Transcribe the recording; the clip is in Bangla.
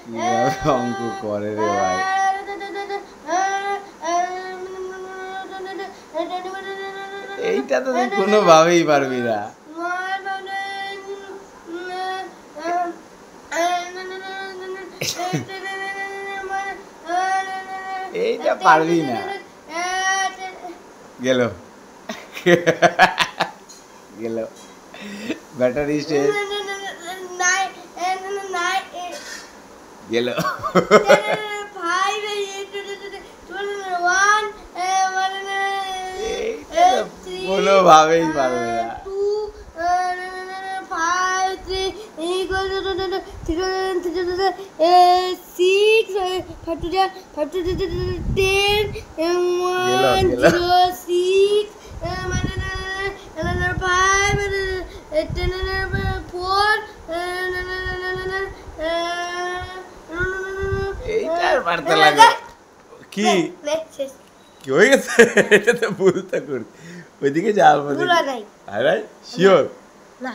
কিভাবে অঙ্ক করে রে ভাই? এইটা তো তুই কোনোভাবেই পারবি না। এইটা পারবি না। গেল গেল ব্যাটারি শেষ গেল। কোনোভাবেই পারবে না। এইটা আর পারতে লাগে কি কি হয়ে গেছে? এটা তো ভুল তো করি ওইদিকে যাওয়ার মধ্যে। আরে শিওর না